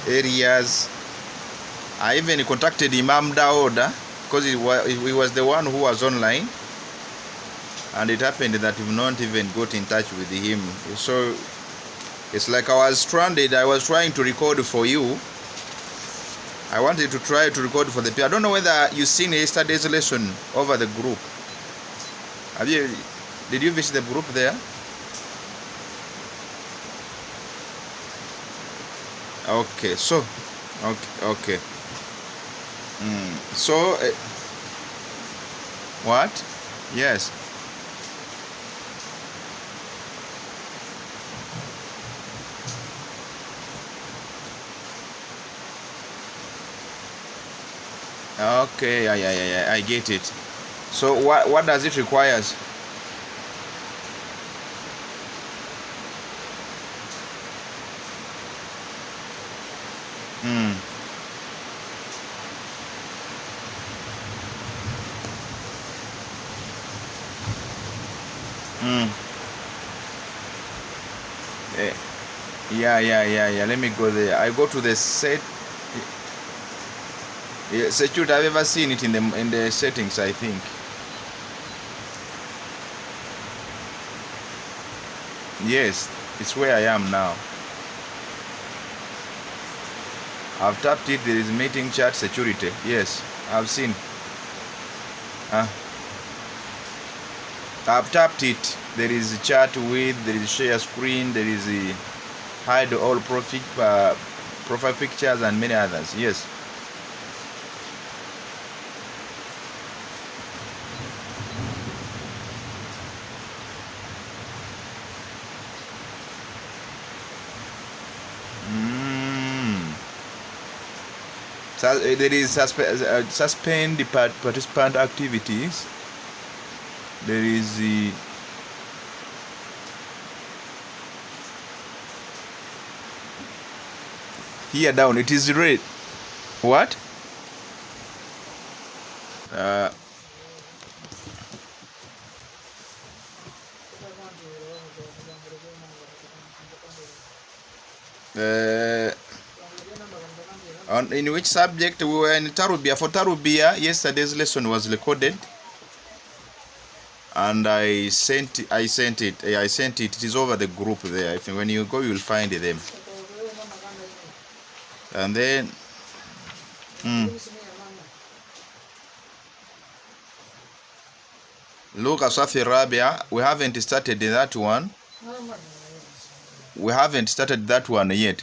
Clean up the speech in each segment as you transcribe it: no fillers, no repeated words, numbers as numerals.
areas. I even contacted Imam Daoda because he was the one who was online, and it happened that we've not even got in touch with him. So it's like I was stranded. I was trying to record for you. I wanted to try to record for the people. I don't know whether you've seen yesterday's lesson over the group. Did you visit the group there? Okay, so okay. So what? Yes. Okay, yeah, I get it. So what does it requires? Yeah. Let me go there. I go to the set. Yeah, security. I've ever seen it in the settings, I think. Yes, it's where I am now. I've tapped it. There is meeting chat security. Yes, I've seen. I've tapped it. There is chat with. There is share screen. There is hide all profile pictures and many others. Yes. So there is suspend the participant activities. There is the here down. It is red. What? In which subject? We were in Tarubia. For Tarubia, yesterday's lesson was recorded, and I sent it. It is over the group there. When you go, you will find them. And then, look at Safi Rabia. We haven't started that one. We haven't started that one yet.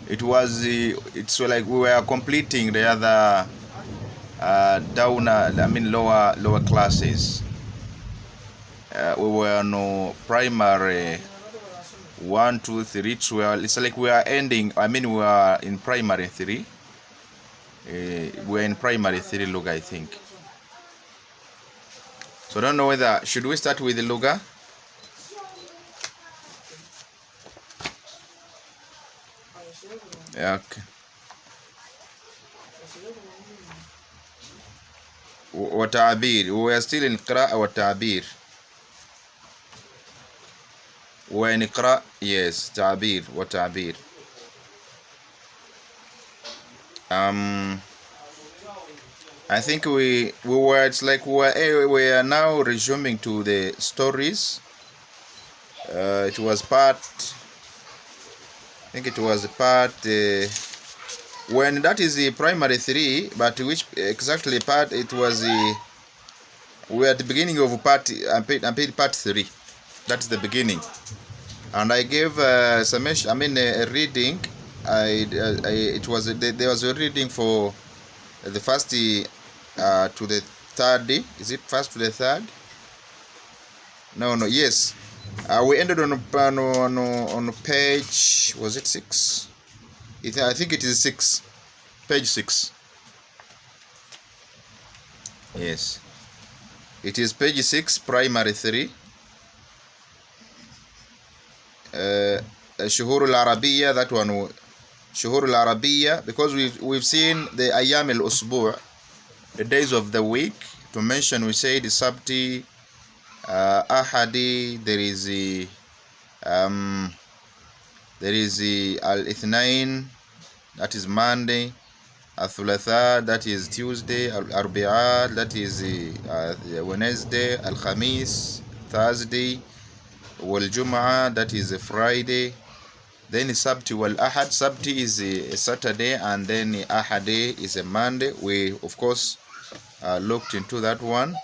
It was it's like we were completing the other lower classes. We were no primary 1, 2, 3, 12. It's like we are ending. We are in primary 3. We're in primary 3 Luga, I think. So I don't know whether should we start with the Luga. Okay. وتعبير. We are still in Qiraa وتعبير. We are in Qiraa. Yes, تعبير وتعبير. I think we were. It's like we are now resuming to the stories. It was part. I think it was part when that is the primary 3, but which exactly part it was we are at the beginning of part. I paid part 3. That's the beginning, and I gave a reading. It was there was a reading for the first to the third. Is it first to the third? No. Yes. We ended on page, was it 6? I think it is 6. Page 6. Yes. It is page 6, primary 3. Shuhur al-Arabiya, that one. Shuhur al-Arabiya, because we've seen the Ayyam al-Usbu', the days of the week. To mention, we say the Sabti, Ahadi, there is the There is the al-ithnain, that is Monday. Al-thulatha, that is Tuesday. Al-arbi'a, that is Wednesday. Al-khamis, Thursday. Wal-jum'a, that is a Friday. Then Sabti wal-ahad. Sabti is a Saturday, and then ahad is a Monday. We of course looked into that one.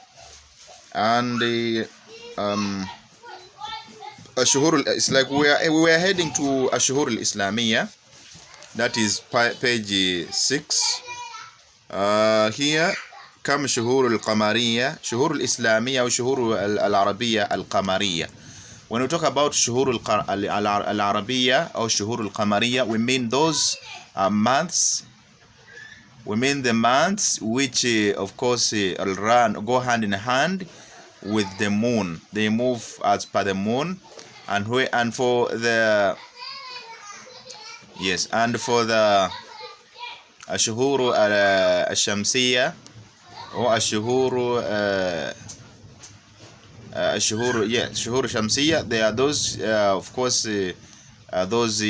And the Ashhur, it's like we are heading to Ashhur al-Islamiyya. That is page 6. Here كم شهور القمرية شهور الإسلامية أو شهور العربية القمرية. When we talk about شهور العربية أو شهور القمرية, we mean those months. We mean the months which of course go hand in hand with the moon. They move as per the moon, and for the الشهور الشمسية أو الشهور الشمسية, they are those of course those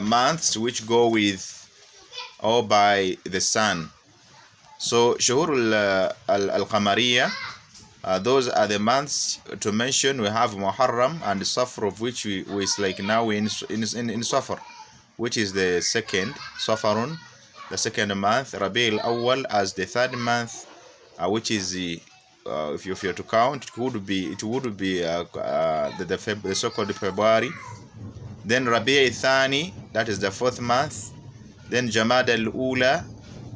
months which go with or by the sun. So شهور القمرية, those are the months to mention. We have Muharram and Safar, of which we is like now in Safar, which is the second, Safarun, the second month. Rabi al-Awwal as the third month, which is the if you're to count, it would be the so-called February. Then Rabi al-Thani, that is the fourth month. Then Jamad al-Ula,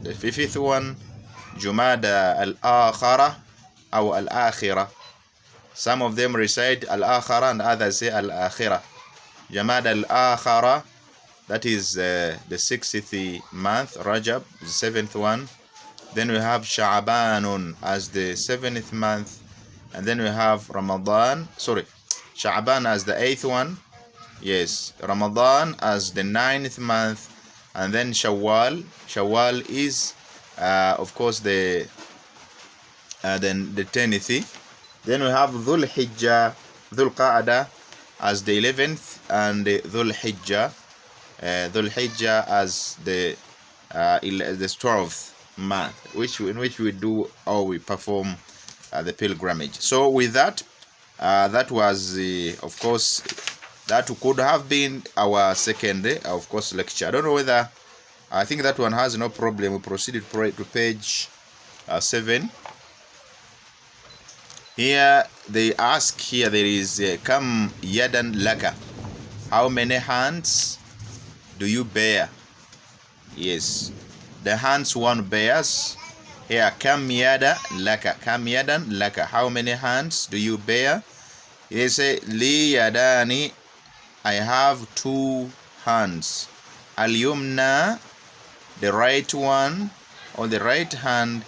the fifth one. Jumada al-Akhara or al-Akhira. Some of them recite al-Akhara and others say al-Akhira. Jamad al-Akhara, that is the 60th month. Rajab, the 7th one. Then we have Sha'banun as the 7th month. And then we have Ramadan. Sha'ban as the 8th one. Yes, Ramadan as the 9th month. And then Shawwal. Shawwal is of course then the 10th. Then we have Dhul Hijjah, Dhul Qa'ada as the 11th, and Dhul Hijjah as the 12th month, in which we do or we perform the pilgrimage. So with that, that was of course that could have been our second of course lecture. I don't know whether, I think that one has no problem. We proceeded to page 7. Here they ask, here there is kam yadan laka, how many hands do you bear? Yes, the hands one bears. Here kam yada laka, kam yadan laka, how many hands do you bear? They say li yadani, I have 2 hands. Al yumna, the right one or the right hand,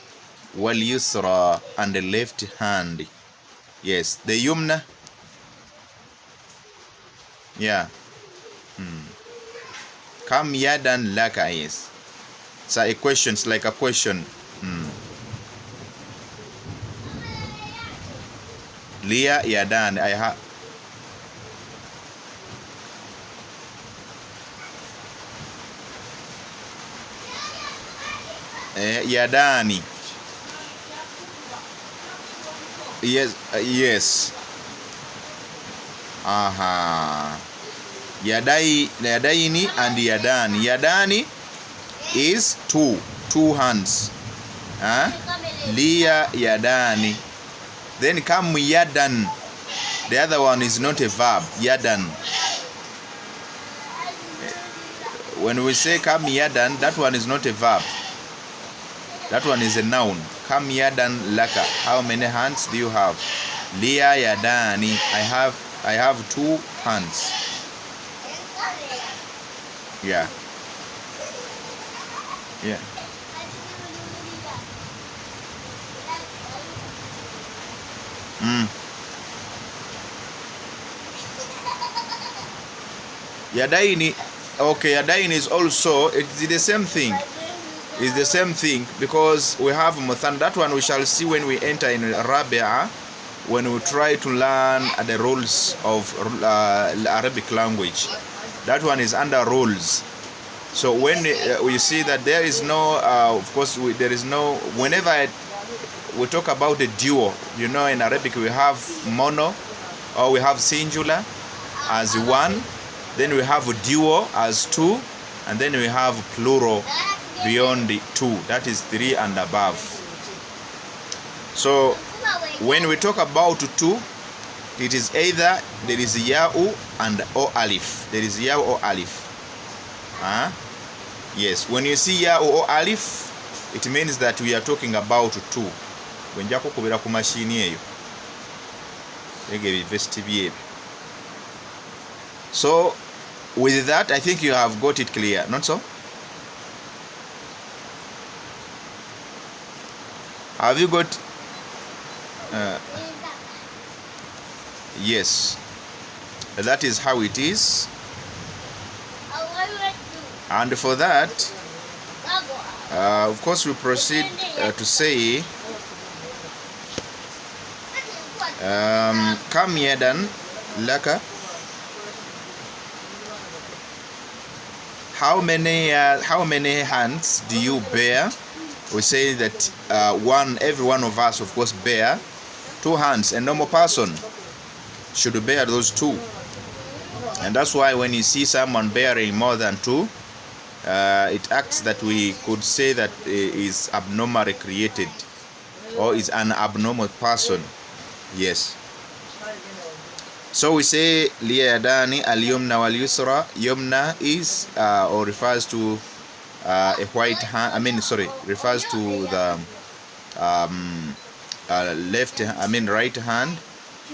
wal yusra, and the left hand. Yes, the yumna, yeah. Kam yadan laka, yes. It's a question, it's like a question. Liya yadan, I have. Yadani. Yes. Yadaini and yadani. Yadani is two hands. Liya yadani. Then kam yadan. The other one is not a verb. Yadan. When we say kam yadan, that one is not a verb. That one is a noun. Kam yadan laka, how many hands do you have? Liya yadani, I have 2 hands. Yeah. Yadaini, okay, yadaini is also, it's the same thing. It's the same thing, because we have muthan. That one we shall see when we enter in Rabi'a. when we try to learn the rules of Arabic language. That one is under rules. So when we see that there is no, of course, there is no, whenever we talk about a duo, you know, in Arabic we have mono, or we have singular as one, then we have duo as two, and then we have plural beyond the two, that is three and above. So when we talk about two, it is either there is ya'u and or alif. There is ya'u or alif. Yes, when you see ya'u or alif, it means that we are talking about two. When jako kubira ku machine eyo ege vesti. So with that, I think you have got it clear, not so? Have you got yes, that is how it is. And for that, of course, we proceed to say kam yadan laka. How many hands do you bear? We say that every one of us, of course, bear 2 hands. A normal person should bear those 2. And that's why when you see someone bearing more than 2, it acts that we could say that is abnormally created or is an abnormal person. Yes. So we say liyadani al-yumna wal-yusra. Yumna is or refers to a white hand. Refers to the right hand,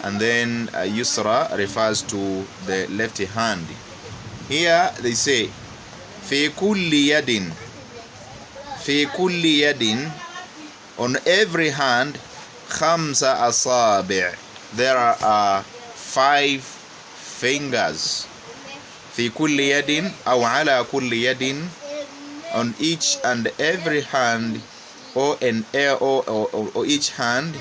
and then yusra refers to the left hand. Here they say fi kulli yadin, on every hand, khamsa asabi', there are 5 fingers. Fi kulli yadin aw ala kulli yadin, on each and every hand, or each hand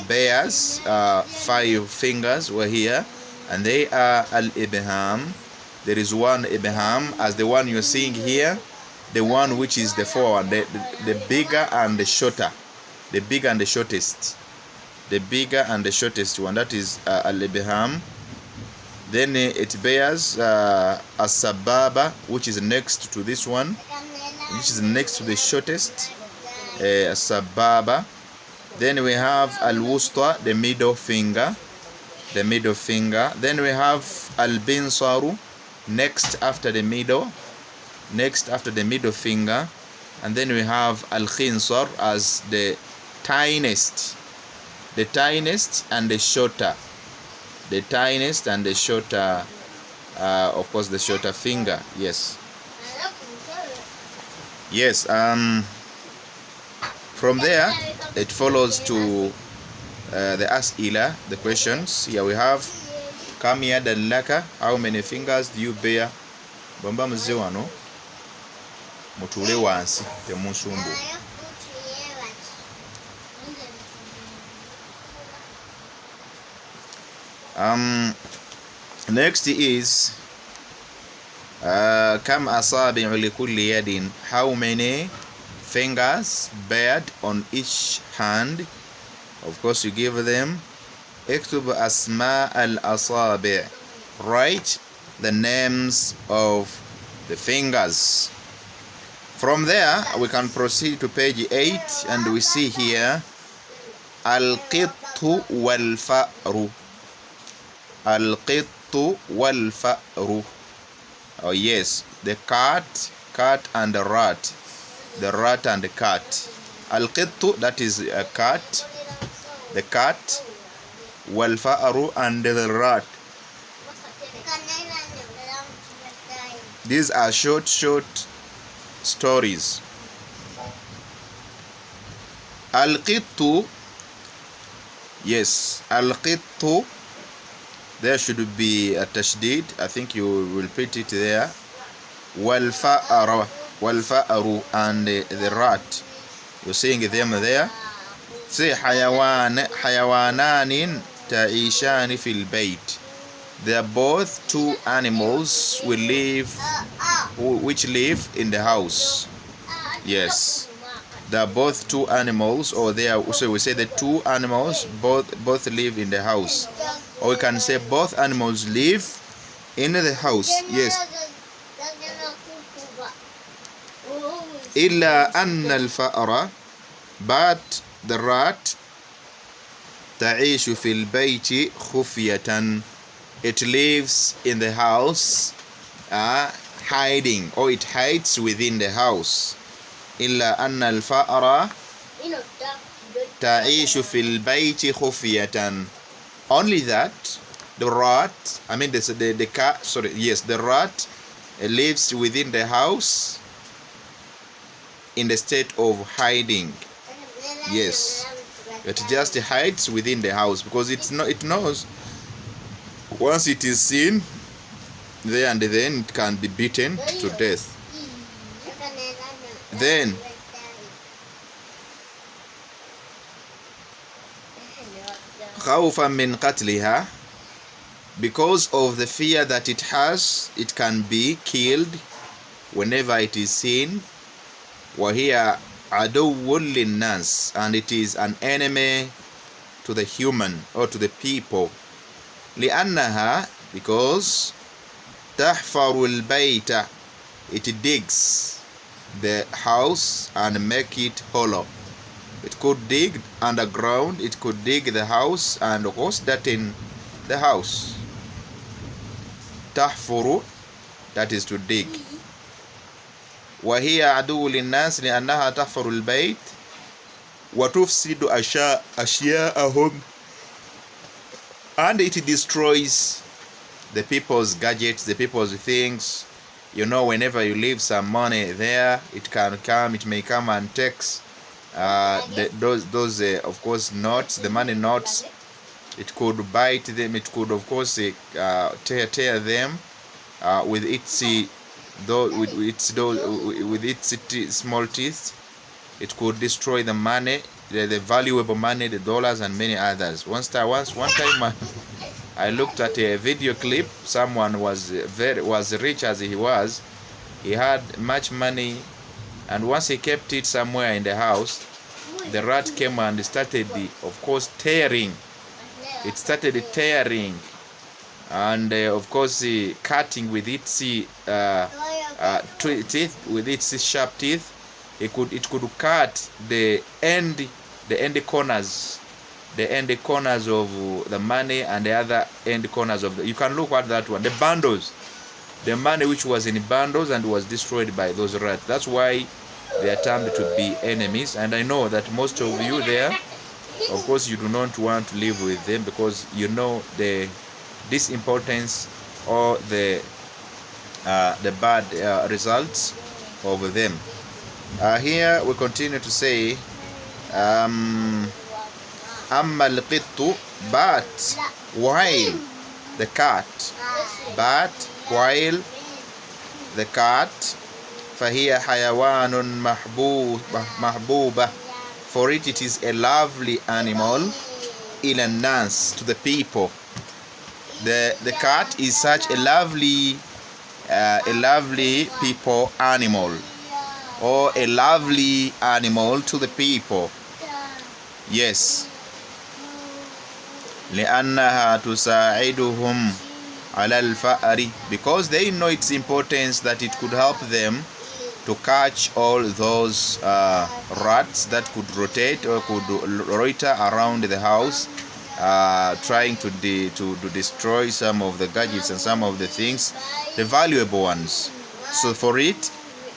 bears 5 fingers were here, and they are al-ibham. There is one ibham as the one you're seeing here, the one which is the forward, the bigger and the shorter, the bigger and the shortest, the bigger and the shortest one, that is al-ibham. Then it bears as-sababa, which is next to this one, which is next to the shortest, sababa. Then we have al-wusta, the middle finger, Then we have al-binsaru, next after the middle finger. And then we have al-khinsar as the tiniest and the shorter, of course, the shorter finger. Yes. From there it follows to the as'ila, the questions. Here we have kam yadan laka, how many fingers do you bear? Bamba mzee wano mutule wansi temusumbu. Next is kam asabi'u li kulli yadin, how many fingers bared on each hand. Of course, you give them اكتب asma al-asabi', write the names of the fingers. From there we can proceed to page 8, and we see here al-qittu wal-fa'ru. Al-qittu wal-fa'ru. Oh yes, the cat and the rat. The rat and the cat. Al-qittu, that is a cat, the cat, wal-fa'ru, and the rat. These are short stories. Al-qittu, yes, al-qittu, there should be a tashdid. I think you will put it there. Wal-fa'ru, and the rat, you're seeing them there. say حيوانان تعيشان في البيت. They are both two animals which live in the house. Yes, they are both two animals, or they are, so we say the two animals both live in the house, or we can say both animals live in the house. Yes. إلا أن الفأر, but the rat, تعيش في البيت خفية, it lives in the house hiding, or it hides within the house. إلا أن الفأر تعيش في البيت خفية. Only that the rat, I mean the cat, sorry, yes, the rat lives within the house in the state of hiding. Yes, it just hides within the house because it knows once it is seen there and then it can be beaten to death. Then خوفا من قتلها, because of the fear that it has, it can be killed whenever it is seen. وهي عدو للناس, and it is an enemy to the human or to the people. لأنها, because تحفر البيت, it digs the house and make it hollow. It could dig underground, it could dig the house and host that in the house. تحفر, that is to dig. وهي عدو للناس لأنها تحفر البيت وتفسد أشياءهم, and it destroys the people's gadgets, the people's things. You know, whenever you leave some money there, it may come and takes those of course notes, the money notes. It could bite them, it could of course tear them with its small teeth. It could destroy the money, the valuable money, the dollars, and many others. One time I looked at a video clip. Someone was rich as he was. He had much money, and once he kept it somewhere in the house, the rat came and started, of course, tearing. It started tearing, and of course cutting with its teeth, with its sharp teeth. It could cut the end corners of the money, and the other end corners of you can look at that one, the bundles, the money which was in bundles and was destroyed by those rats. That's why they are termed to be enemies. And I know that most of you there, of course, you do not want to live with them because you know the disimportance or the bad results of them. Here we continue to say أما القط, but while the cat, فهي حيوان محبوبة, for it is a lovely animal, إلى الناس, to the people. The cat is such a lovely people animal, or a lovely animal to the people. Yes. لأنها تساعدهم على الفأر, because they know its importance, that it could help them to catch all those rats that could rotate or could loiter around the house, trying to destroy some of the gadgets and some of the things, the valuable ones. So for it,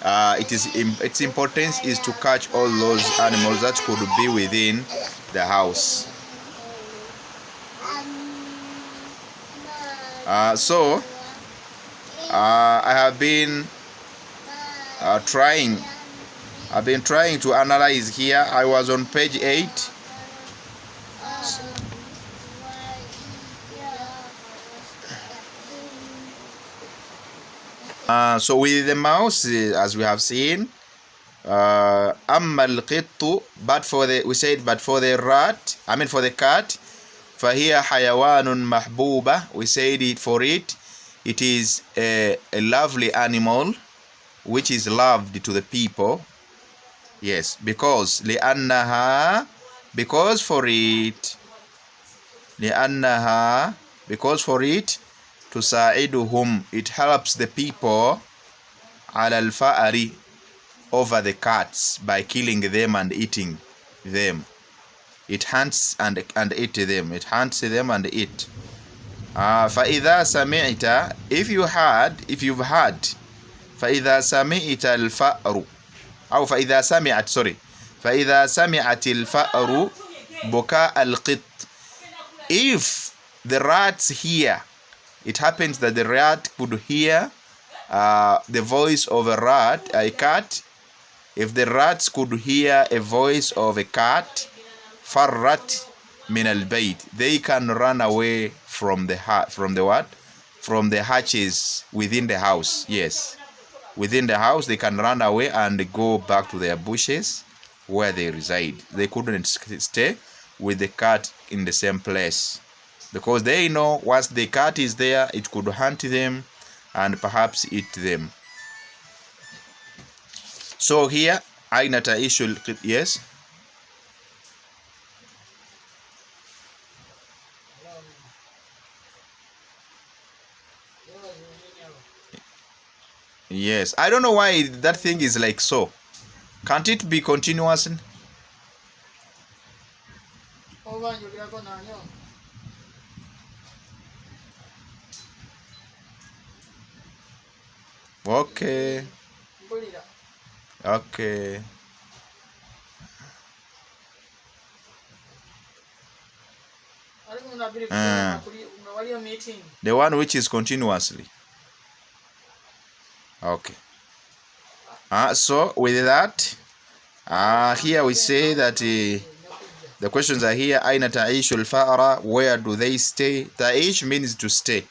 its importance is to catch all those animals that could be within the house. So I have been trying to analyze here. I was on page 8. So with the mouse, as we have seen, أما القط, but for the, we said, but for the rat, I mean for the cat, فهي حيوان محبوبة, we said it for it, it is a lovely animal which is loved to the people. Yes, because لأنها, because for it, لأنها, because for it, تساعدهم, it helps the people, على الفأر, over the cats, by killing them and eating them. It hunts and eat them. It hunts them and eat. فإذا سمعت, if you've heard, فإذا سمعت الفأر, أو فإذا سمعت, sorry, فإذا سمعت الفأر بكاء القط, if the rats hear, it happens that the rat could hear the voice of a cat. If the rats could hear a voice of a cat, farrat min al-bayt, they can run away from the what? From the hatches within the house. Yes, within the house they can run away and go back to their bushes where they reside. They couldn't stay with the cat in the same place, because they know once the cat is there, it could hunt them and perhaps eat them. So here, أين تعيش القط, yes. Yes, I don't know why that thing is like so. Can't it be continuous? Okay. Okay. The one which is continuously. Okay. So with that, here we say that the questions are here. أين تعيش الفأرة? Where do they stay? تعيش means to stay.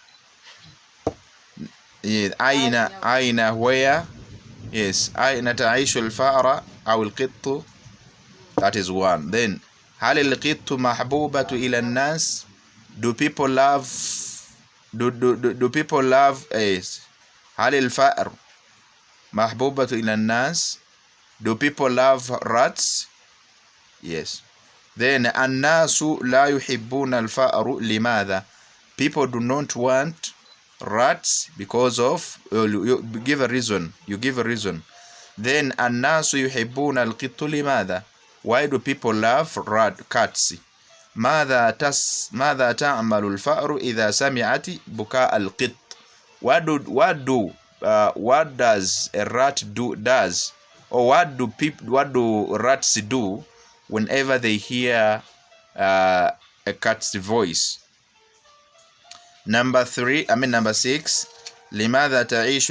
أين where? Yes. أين تعيش الفأرة أو القط? That is one. Then هل القط محبوبة إلى الناس? Do people love? Do people love? Yes. هل الفأر محبوبة إلى الناس? Do people love rats? Yes. Then الناس لا يحبون الفأر لماذا? People do not want rats because of, you give a reason. Then الناس يحبون القط لماذا? Why do people love cats? ماذا تعمل الفأر إذا سمعت بكاء القط? What does a rat does, or what do rats do whenever they hear a cat's voice? Number 6. لماذا تعيش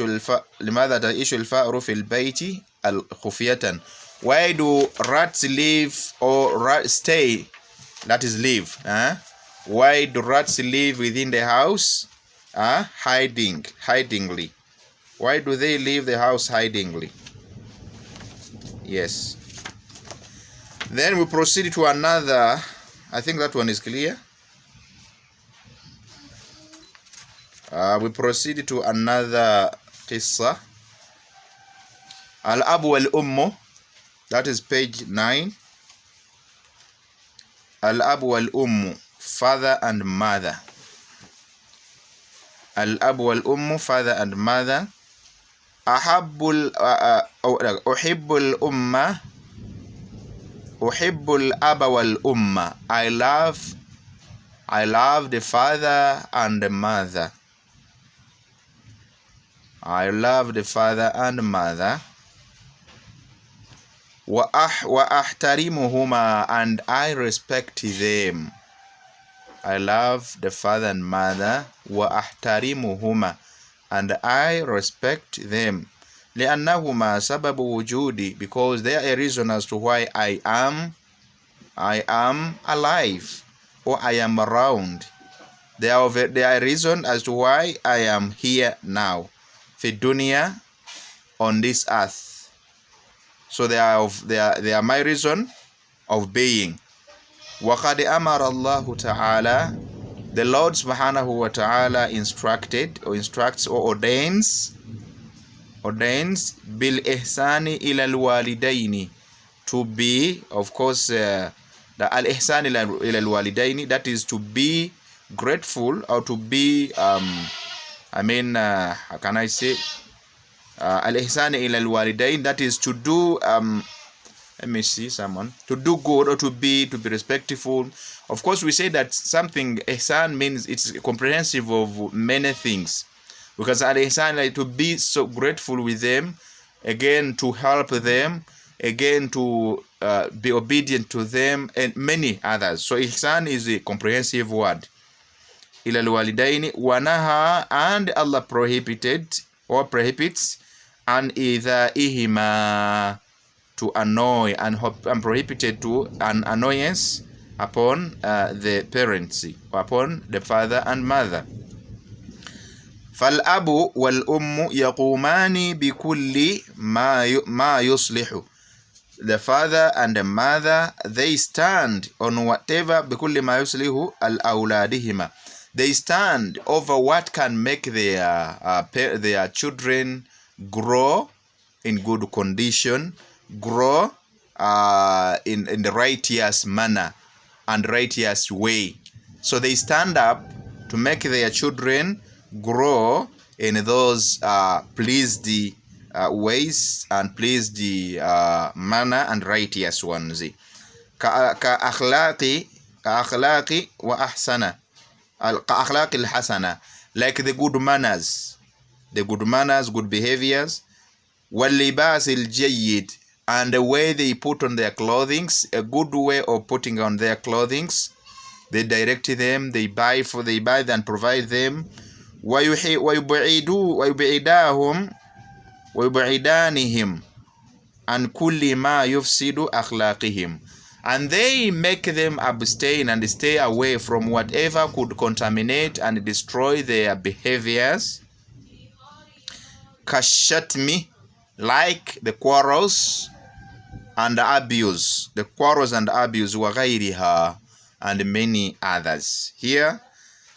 الفأر في البيت خفية? Why do rats live or stay? That is live. Why do rats live within the house? Hidingly. Why do they leave the house hidingly? Yes. Then we proceed to another. I think that one is clear. We proceed to another qissa. Al-Abu wal-Ummu. That is page 9. Al-Abu wal-Ummu, father and mother. Al-Abu wal-Ummu, father and mother. أحب الأمة. أحب الأب والأمة. I love the father and the mother. I love the father and mother. وأحترمهما, and I respect them. I love the father and mother. وأحترمهما, and I respect them. لأنهما سبب وجودي, because they are a reason as to why I am alive, or I am around. They are a reason as to why I am here now. في الدنيا, on this earth. So they are my reason of being. وَقَدْ أَمَرَ اللَّهُ تَعَالَى, the Lord subhanahu wa ta'ala instructed or instructs or ordains بِالْإِحْسَانِ إِلَى الْوَالِدَيْنِ, to be, of course, the al-ihsan ila al-walidaini, that is to be grateful, or to be how can I say, al-ihsan ila al-walidain, that is to do let me see, someone to do good, or to be respectful. Of course, we say that something ihsan means it's comprehensive of many things, because al-ihsan, like to be so grateful with them, again to help them, again to be obedient to them, and many others. So ihsan is a comprehensive word. Ila al-walidaini wa naha, and Allah prohibited or prohibits an idhaihima, to annoy, and prohibited to an annoyance upon the parents, or upon the father and mother. فالأب والأم يقومان بكل ما يصلح, the father and the mother, they stand on whatever, بكل ما يصلح الأولادهما, they stand over what can make their children grow in good condition, grow in the righteous manner and righteous way. So they stand up to make their children grow in those pleased ways and pleased manner and righteous ones. كأخلاق وأحسن, كأخلاق الحسنة, like the good manners, good behaviors. واللباس الجيد, and the way they put on their clothing, a good way of putting on their clothing. They direct them, they buy and provide them. ويبعدانهم عن كل ما يفسد أخلاقهم, and they make them abstain and stay away from whatever could contaminate and destroy their behaviors. كالشتم, like the quarrels and abuse, وغيرها, and many others. Here,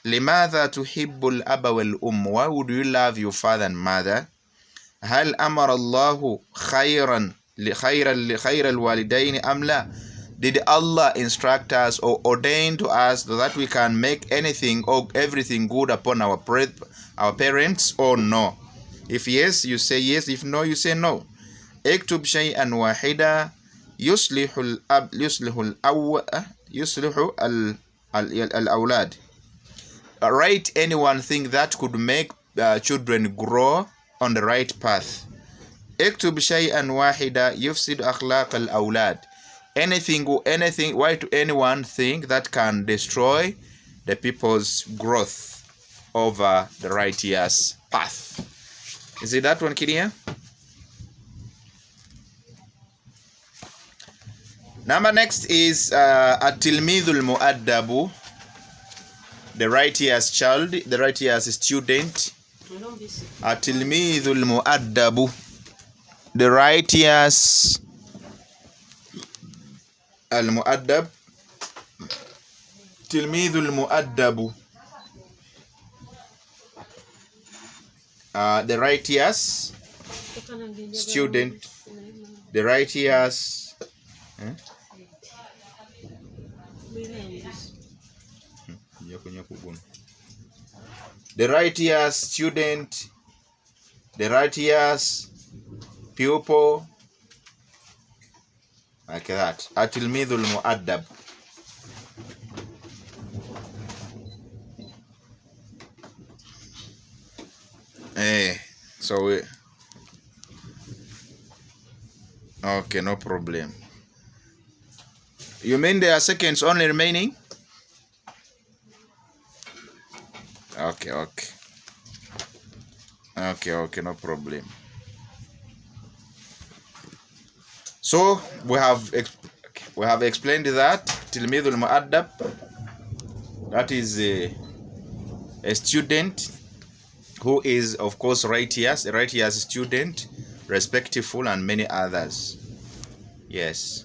لماذا تحب الأب والأم, why would you love your father and mother? هل أمر الله خير الوالدين أم لا, did Allah instruct us or ordain to us that we can make anything or everything good upon our parents, or no? If yes, you say yes. If no, you say no. اكتب شيئا واحدا يصلح الأولاد. Write any one thing that could make children grow on the right path. اكتب شيئا واحدا يفسد أخلاق الأولاد. Anything, write any one thing that can destroy the people's growth over the righteous path. Is it that one, Qiraa? Number next is at-tilmidhul mu'addabu, the righteous child, the righteous student. At-tilmidhul mu'addabu, the righteous al-mu'addab, tilmidhul mu'addabu, the righteous student, the righteous the righteous student, the righteous pupil, like that. At-tilmidhul mu'addab. So okay, no problem. You mean there are seconds only remaining? Okay, no problem. So we have explained that tilmidhul mu'addab, that is a student who is, of course, righteous, a righteous student, respectful, and many others. Yes.